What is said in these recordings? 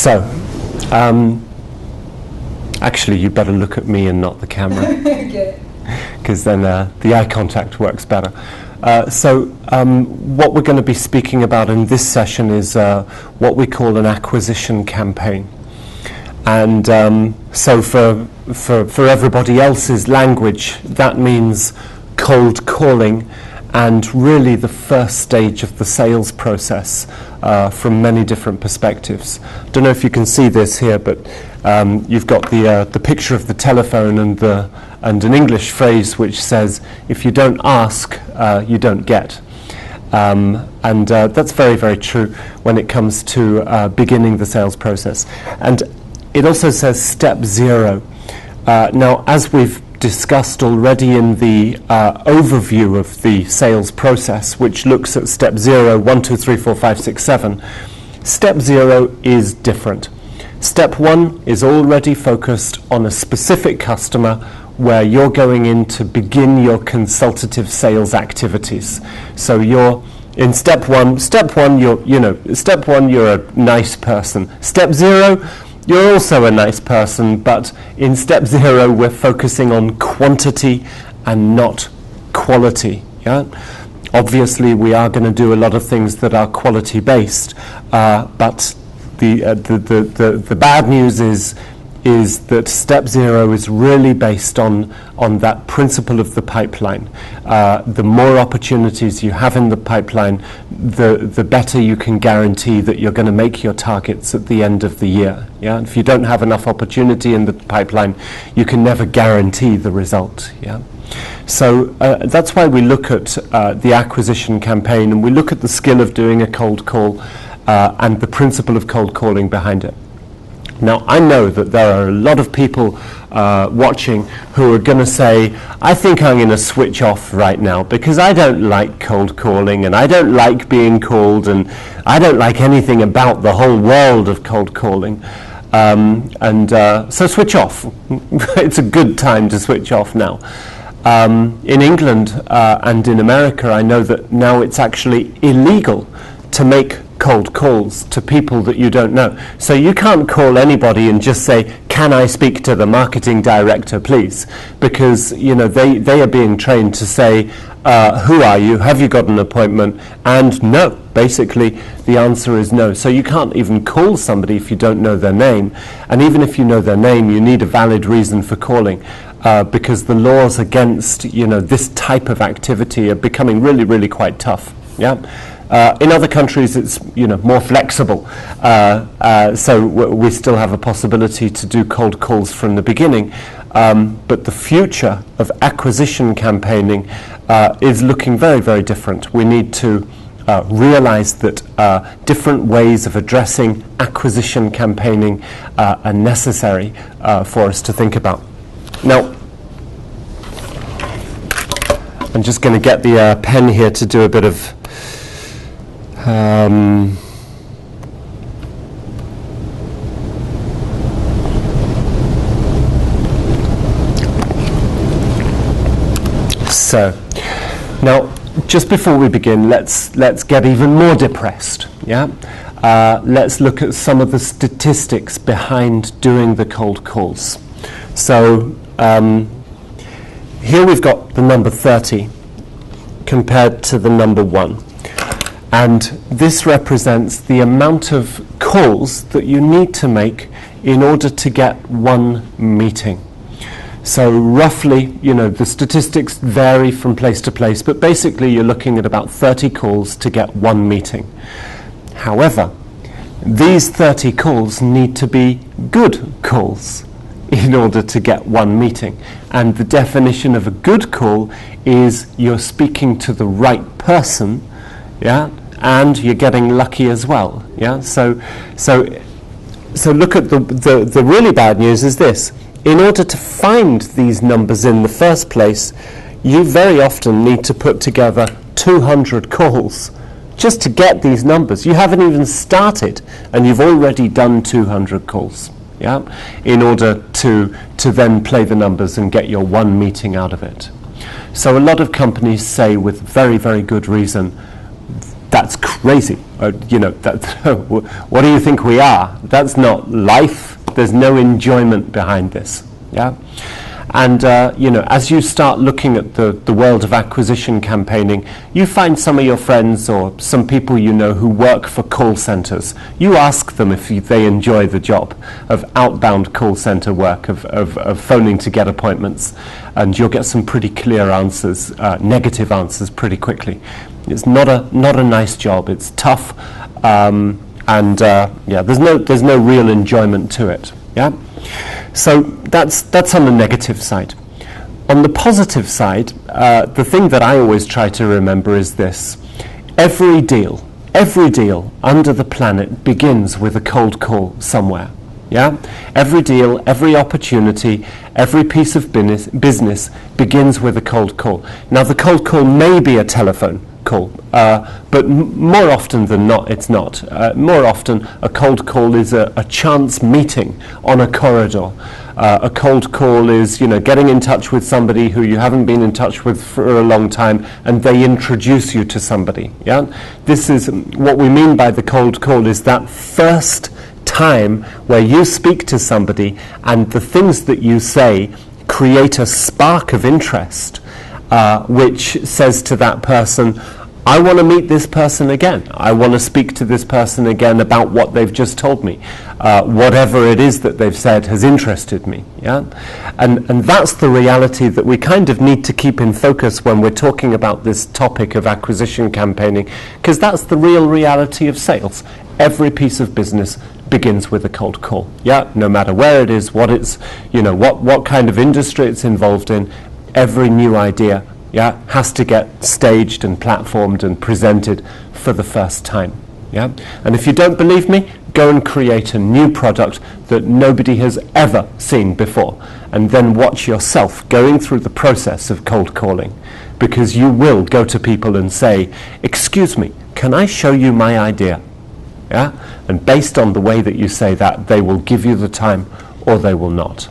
So, actually, you better look at me and not the camera, because then the eye contact works better. What we're going to be speaking about in this session is what we call an acquisition campaign. And so for everybody else's language, that means cold calling, and really the first stage of the sales process from many different perspectives. Don't know if you can see this here, but you've got the picture of the telephone and an English phrase which says, if you don't ask, you don't get. And that's very, very true when it comes to beginning the sales process. And it also says step 0. Now, as we've discussed already in the overview of the sales process, which looks at step 0, 1, 2, 3, 4, 5, 6, 7, step 0 is different. Step 1 is already focused on a specific customer where you're going in to begin your consultative sales activities. So you're in step 1, you're a nice person. Step 0, you're also a nice person, but in step 0, we're focusing on quantity and not quality. Yeah? Obviously, we are going to do a lot of things that are quality-based, but the bad news is that step 0 is really based on that principle of the pipeline. The more opportunities you have in the pipeline, the better you can guarantee that you're going to make your targets at the end of the year. Yeah? If you don't have enough opportunity in the pipeline, you can never guarantee the result. Yeah? So that's why we look at the acquisition campaign, and we look at the skill of doing a cold call and the principle of cold calling behind it. Now, I know that there are a lot of people watching who are going to say, I think I'm going to switch off right now because I don't like cold calling, and I don't like being called, and I don't like anything about the whole world of cold calling. So switch off. It's a good time to switch off now. In England and in America, I know that now it's actually illegal to make cold calls to people that you don't know. So you can't call anybody and just say, can I speak to the marketing director, please? Because they are being trained to say, who are you? Have you got an appointment? And no. Basically, the answer is no. So you can't even call somebody if you don't know their name. And even if you know their name, you need a valid reason for calling. Because the laws against this type of activity are becoming really, really quite tough. Yeah. In other countries, it's more flexible, so we still have a possibility to do cold calls from the beginning. But the future of acquisition campaigning is looking very, very different. We need to realize that different ways of addressing acquisition campaigning are necessary for us to think about. Now, I'm just going to get the pen here to do a bit of so now, just before we begin, let's get even more depressed. Yeah, let's look at some of the statistics behind doing the cold calls. So here we've got the number 30 compared to the number 1. And this represents the amount of calls that you need to make in order to get one meeting. So roughly, the statistics vary from place to place, but basically you're looking at about 30 calls to get one meeting. However, these 30 calls need to be good calls in order to get one meeting. And the definition of a good call is you're speaking to the right person, yeah, and you're getting lucky as well. Yeah. So look at the really bad news is this. In order to find these numbers in the first place, you very often need to put together 200 calls just to get these numbers. You haven't even started, and you've already done 200 calls. Yeah, in order to then play the numbers and get your one meeting out of it. So a lot of companies say with very, very good reason, that's crazy. what do you think we are? That's not life. There's no enjoyment behind this. Yeah. And as you start looking at the world of acquisition campaigning, you find some of your friends or some people you know who work for call centers. You ask them if they enjoy the job of outbound call center work, of phoning to get appointments, and you'll get some pretty clear answers, negative answers pretty quickly. It's not a nice job. It's tough, there's no real enjoyment to it. Yeah. So that's on the negative side. On the positive side, the thing that I always try to remember is this: every deal under the planet begins with a cold call somewhere. Yeah? Every deal, every opportunity, every piece of business begins with a cold call. Now, the cold call may be a telephone call, but more often than not, it's not. More often, a cold call is a chance meeting on a corridor. A cold call is, getting in touch with somebody who you haven't been in touch with for a long time, and they introduce you to somebody. Yeah, this is what we mean by the cold call, is that first time where you speak to somebody, and the things that you say create a spark of interest, which says to that person, I want to meet this person again. I want to speak to this person again about what they've just told me. Whatever it is that they've said has interested me. Yeah? And that's the reality that we kind of need to keep in focus when we're talking about this topic of acquisition campaigning, because that's the real reality of sales. Every piece of business begins with a cold call. Yeah, no matter where it is, what it's, what kind of industry it's involved in, every new idea, has to get staged and platformed and presented for the first time. Yeah, and if you don't believe me, go and create a new product that nobody has ever seen before, and then watch yourself going through the process of cold calling, because you will go to people and say, "Excuse me, can I show you my idea?" Yeah, and based on the way that you say that, they will give you the time or they will not.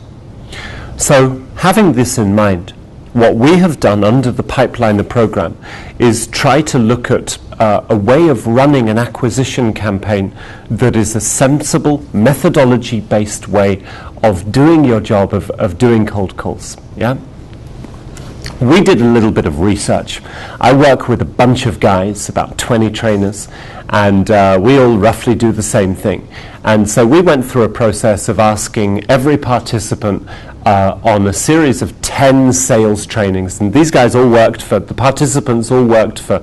So, having this in mind, what we have done under the Pipeliner program is try to look at a way of running an acquisition campaign that is a sensible, methodology-based way of doing your job of doing cold calls. Yeah? We did a little bit of research. I work with a bunch of guys, about 20 trainers, and we all roughly do the same thing. And so we went through a process of asking every participant on a series of 10 sales trainings. And these guys all worked for, the participants all worked for,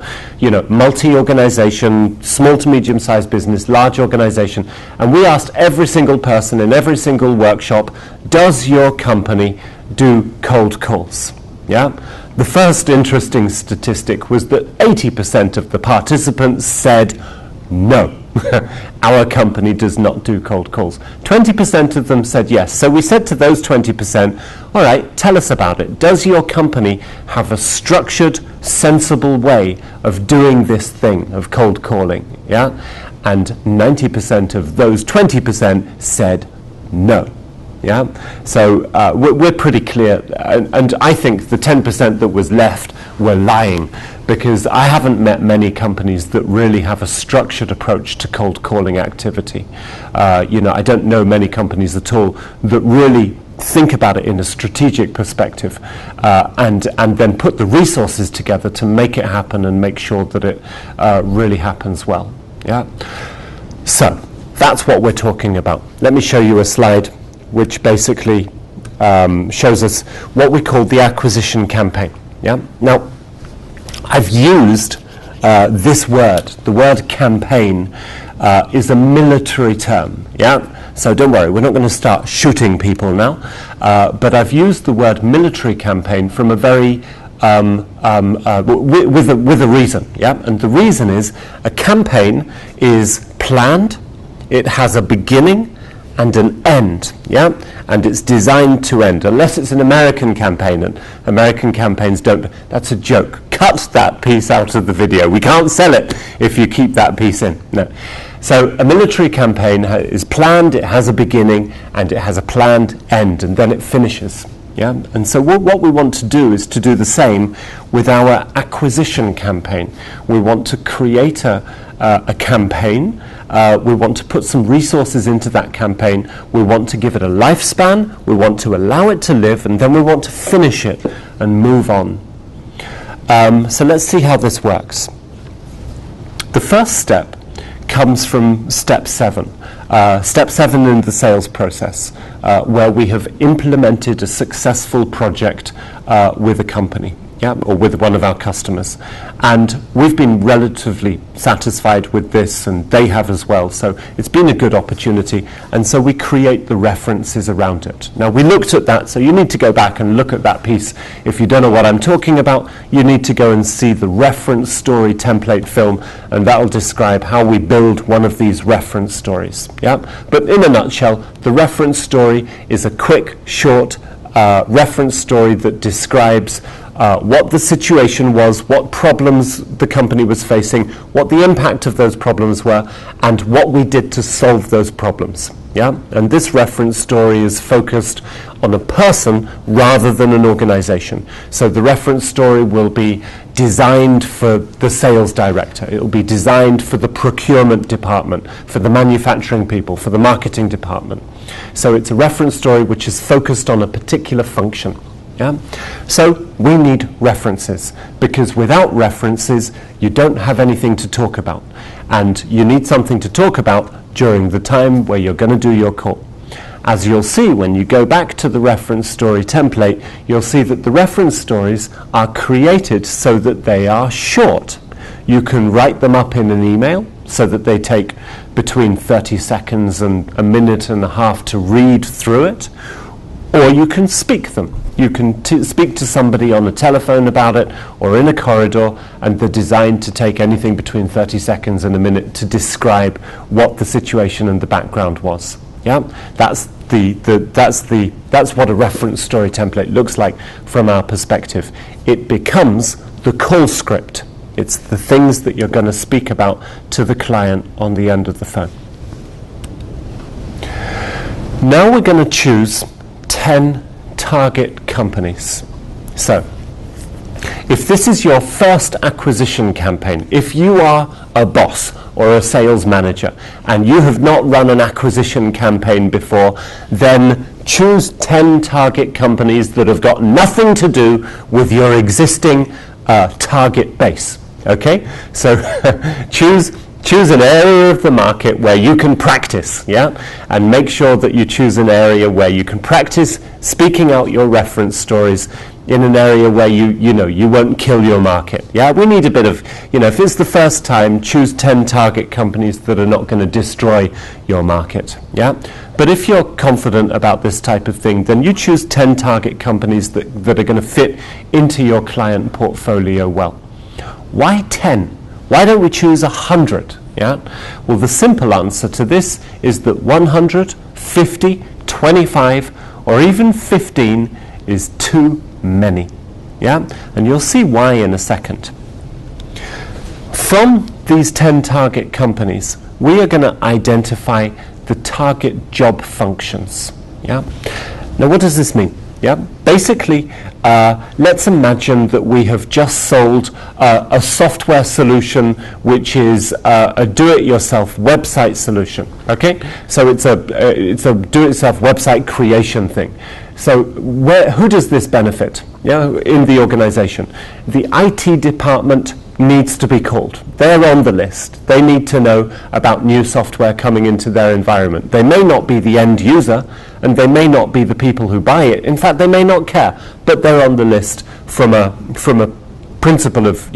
multi-organization, small to medium-sized business, large organization. And we asked every single person in every single workshop, does your company do cold calls? Yeah. The first interesting statistic was that 80% of the participants said no. Our company does not do cold calls. 20% of them said yes. So we said to those 20%, all right, tell us about it. Does your company have a structured, sensible way of doing this thing, of cold calling? Yeah? And 90% of those 20% said no. Yeah, so we're pretty clear, and I think the 10% that was left were lying, because I haven't met many companies that really have a structured approach to cold calling activity. I don't know many companies at all that really think about it in a strategic perspective, and then put the resources together to make it happen and make sure that it really happens well. Yeah, so that's what we're talking about. Let me show you a slide which basically shows us what we call the acquisition campaign. Yeah. Now, I've used this word. The word campaign is a military term. Yeah. So don't worry, we're not going to start shooting people now. But I've used the word military campaign from a very with a reason. Yeah. And the reason is a campaign is planned. It has a beginning and an end, yeah, and it's designed to end, unless it's an American campaign, and American campaigns don't. That's a joke. Cut that piece out of the video. We can't sell it if you keep that piece in. No. So a military campaign is planned, it has a beginning, and it has a planned end, and then it finishes. Yeah, and so what we want to do is to do the same with our acquisition campaign. We want to create a a campaign. We want to put some resources into that campaign. We want to give it a lifespan. We want to allow it to live, and then we want to finish it and move on. So let's see how this works. The first step comes from step 7. Step 7 in the sales process, where we have implemented a successful project with a company. Yeah, or with one of our customers. And we've been relatively satisfied with this, and they have as well. So it's been a good opportunity. And so we create the references around it. Now, we looked at that, so you need to go back and look at that piece. If you don't know what I'm talking about, you need to go and see the reference story template film, and that will describe how we build one of these reference stories. Yeah? But in a nutshell, the reference story is a quick, short reference story that describes what the situation was, what problems the company was facing, what the impact of those problems were, and what we did to solve those problems. Yeah? And this reference story is focused on a person rather than an organization. So the reference story will be designed for the sales director. It will be designed for the procurement department, for the manufacturing people, for the marketing department. So it's a reference story which is focused on a particular function. Yeah? So we need references, because without references you don't have anything to talk about, and you need something to talk about during the time where you're going to do your call. As you'll see when you go back to the reference story template, you'll see that the reference stories are created so that they are short. You can write them up in an email so that they take between 30 seconds and a minute and a half to read through it, or you can speak them. You can speak to somebody on the telephone about it or in a corridor, and they're designed to take anything between 30 seconds and a minute to describe what the situation and the background was. Yeah, that's what a reference story template looks like from our perspective. It becomes the call script. It's the things that you're going to speak about to the client on the end of the phone. Now we're going to choose 10 target companies. So, if this is your first acquisition campaign, if you are a boss or a sales manager and you have not run an acquisition campaign before, then choose 10 target companies that have got nothing to do with your existing target base. Okay? So choose an area of the market where you can practice, yeah? And make sure that you choose an area where you can practice speaking out your reference stories in an area where you won't kill your market. Yeah, we need a bit of, if it's the first time, choose 10 target companies that are not going to destroy your market. Yeah, but if you're confident about this type of thing, then you choose 10 target companies that are going to fit into your client portfolio well. Why 10? Why don't we choose 100? Yeah, well, the simple answer to this is that 100, 50, 25, or even 15 is too many. Yeah, and you'll see why in a second. From these 10 target companies, we are going to identify the target job functions. Yeah. Now, what does this mean? Yeah. Basically, let's imagine that we have just sold a software solution which is a do-it-yourself website solution. Okay, so it's a do-it-yourself website creation thing. So who does this benefit? Yeah, in the organization, the IT department needs to be called. They're on the list. They need to know about new software coming into their environment. They may not be the end user, and they may not be the people who buy it. In fact, they may not care, but they're on the list from a principle of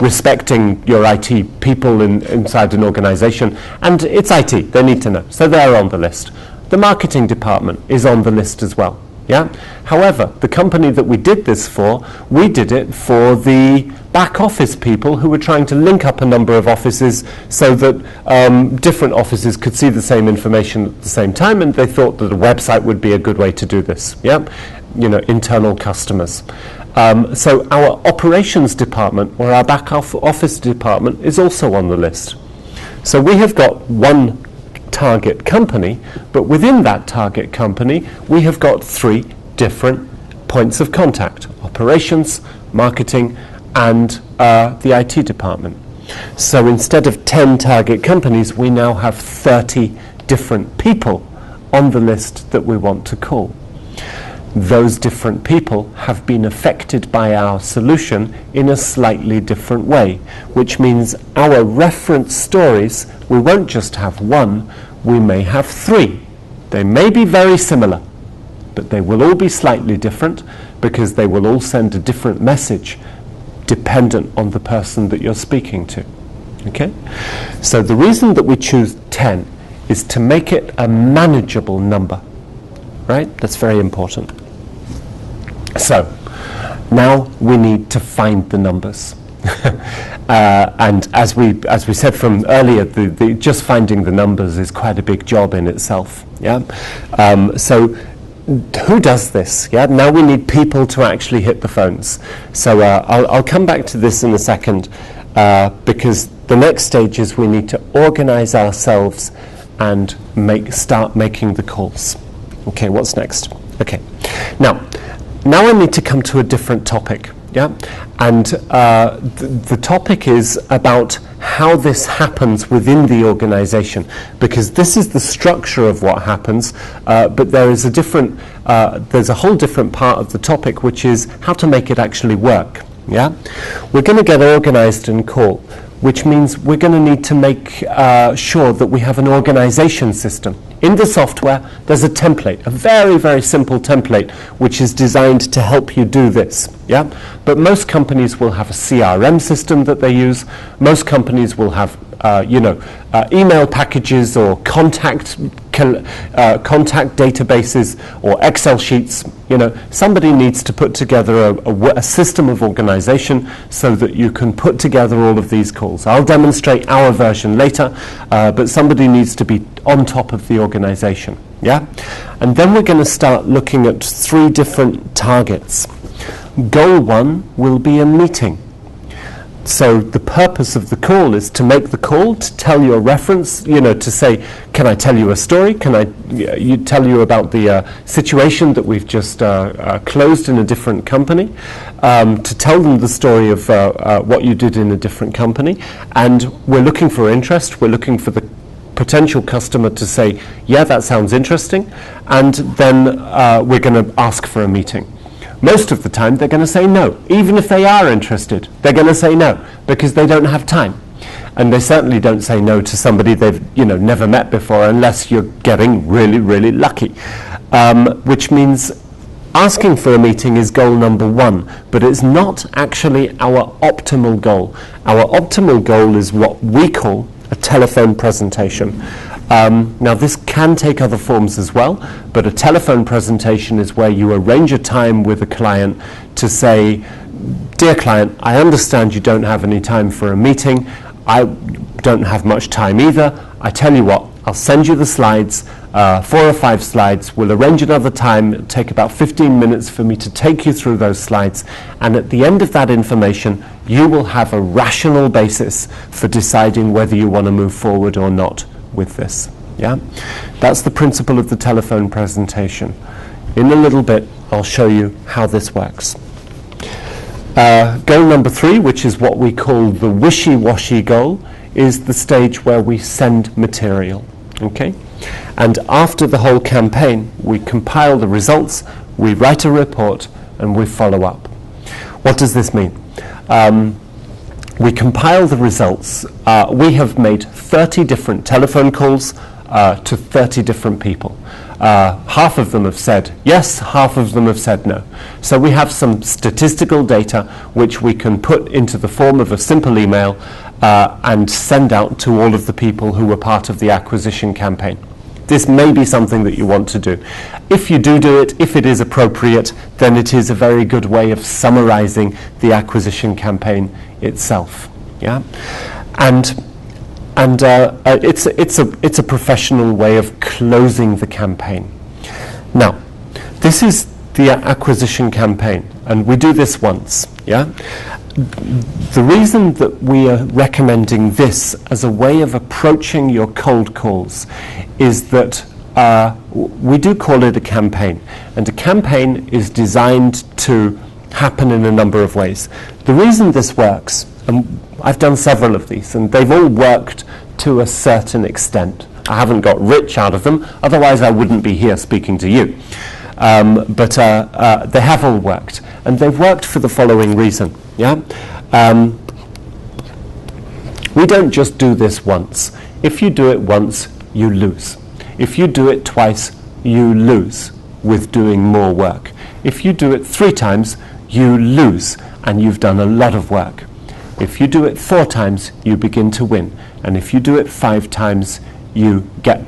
respecting your IT people inside an organization, and it's IT. They need to know, so they're on the list. The marketing department is on the list as well. Yeah. However, the company that we did this for, we did it for the back office people who were trying to link up a number of offices so that different offices could see the same information at the same time, and they thought that a website would be a good way to do this. Yeah, internal customers. So our operations department or our back office department is also on the list. So we have got one target company, but within that target company we have got 3 different points of contact: operations, marketing, and the IT department. So instead of 10 target companies, we now have 30 different people on the list that we want to call. Those different people have been affected by our solution in a slightly different way, which means our reference stories, we won't just have one, we may have 3. They may be very similar, but they will all be slightly different because they will all send a different message dependent on the person that you're speaking to. Okay? So the reason that we choose 10 is to make it a manageable number. Right? That's very important. So, now we need to find the numbers. And as we said from earlier, just finding the numbers is quite a big job in itself. Yeah. So who does this? Yeah. Now we need people to actually hit the phones. So I'll come back to this in a second, because the next stage is we need to organize ourselves and start making the calls. Okay. What's next? Okay. Now I need to come to a different topic. Yeah, and the topic is about how this happens within the organization, because this is the structure of what happens, but there is there's a whole different part of the topic, which is how to make it actually work. Yeah, we're going to get organized and call, which means we're going to need to make sure that we have an organization system. In the software, there's a template, a very, very simple template, which is designed to help you do this. Yeah? But most companies will have a CRM system that they use. Most companies will have email packages or contact databases or Excel sheets. Somebody needs to put together a system of organization so that you can put together all of these calls. I'll demonstrate our version later, but somebody needs to be on top of the organization. Yeah? And then we're going to start looking at 3 different targets. Goal 1 will be a meeting. So the purpose of the call is to make the call, to tell your reference, to say, can I tell you a story? Can I tell you about the situation that we've just closed in a different company? To tell them the story of what you did in a different company. And we're looking for interest. We're looking for the potential customer to say, yeah, that sounds interesting. And then we're going to ask for a meeting. Most of the time, they're going to say no. Even if they are interested, they're going to say no because they don't have time. And they certainly don't say no to somebody they've never met before unless you're getting really, really lucky. Which means asking for a meeting is goal number 1, but it's not actually our optimal goal. Our optimal goal is what we call a telephone presentation. Now this can take other forms as well, but a telephone presentation is where you arrange a time with a client to say, dear client, I understand you don't have any time for a meeting. I don't have much time either. I tell you what, I'll send you the slides, 4 or 5 slides. We'll arrange another time. It'll take about 15 minutes for me to take you through those slides. And at the end of that information, you will have a rational basis for deciding whether you want to move forward or not with this. Yeah? That's the principle of the telephone presentation. In a little bit, I'll show you how this works. Goal number 3, which is what we call the wishy-washy goal, is the stage where we send material. Okay? And after the whole campaign, we compile the results, we write a report, and we follow up. What does this mean? We compile the results. We have made 30 different telephone calls to 30 different people. Half of them have said yes, half of them have said no. So we have some statistical data which we can put into the form of a simple email and send out to all of the people who were part of the acquisition campaign. This may be something that you want to do. If you do it, if it is appropriate, then it is a very good way of summarizing the acquisition campaign itself. Yeah, and it's a professional way of closing the campaign. Now, this is the acquisition campaign, and we do this once. Yeah. The reason that we are recommending this as a way of approaching your cold calls is that we do call it a campaign, and a campaign is designed to happen in a number of ways. The reason this works, And I've done several of these, and they've all worked to a certain extent. I haven't got rich out of them, otherwise I wouldn't be here speaking to you. But they have all worked, and they've worked for the following reason. Yeah, we don't just do this once. If you do it once, you lose. If you do it twice, you lose with doing more work. If you do it 3 times, you lose, and you've done a lot of work. If you do it 4 times, you begin to win, and if you do it 5 times, you get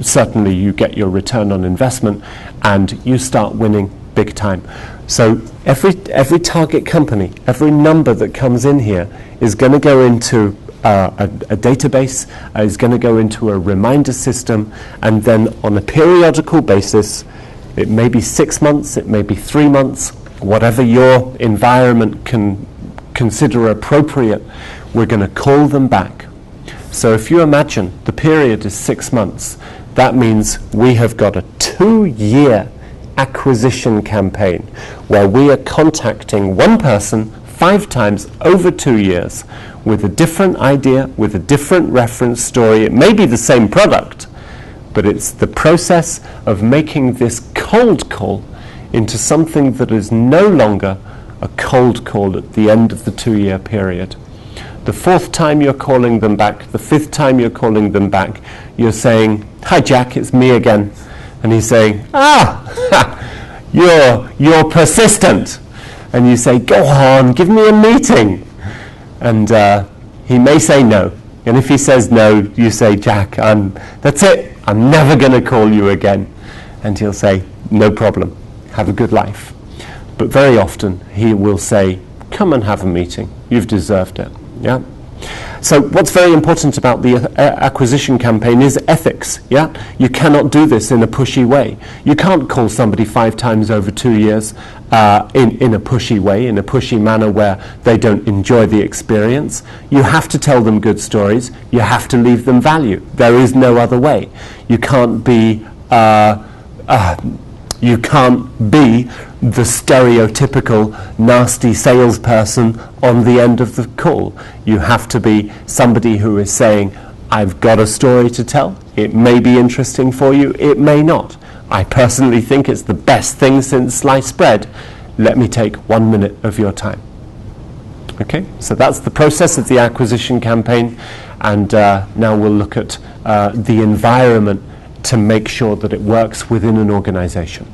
certainly you get your return on investment, and you start winning big time. So every target company, every number that comes in here is going to go into a database, is going to go into a reminder system, and then on a periodical basis, it may be 6 months, it may be 3 months, whatever your environment can consider appropriate, we're going to call them back. So if you imagine the period is 6 months, that means we have got a 2-year acquisition campaign where we are contacting one person 5 times over 2 years with a different idea, with a different reference story. It may be the same product, but it's the process of making this cold call into something that is no longer a cold call at the end of the 2-year period. The 4th time you're calling them back, the 5th time you're calling them back, you're saying, "Hi Jack, it's me again." And he's saying, you're persistent. And you say, "Go on, give me a meeting." And he may say no. And if he says no, you say, "Jack, that's it. I'm never going to call you again." And he'll say, "No problem. Have a good life." But very often he will say, "Come and have a meeting. You've deserved it." Yeah. So what's very important about the acquisition campaign is ethics. Yeah, you cannot do this in a pushy way. You can't call somebody 5 times over 2 years in a pushy way, in a pushy manner where they don't enjoy the experience. You have to tell them good stories. You have to leave them value. There is no other way. You can't be the stereotypical nasty salesperson on the end of the call. You have to be somebody who is saying, "I've got a story to tell. It may be interesting for you. It may not. I personally think it's the best thing since sliced bread. Let me take 1 minute of your time." Okay, so that's the process of the acquisition campaign, and now we'll look at the environment to make sure that it works within an organization.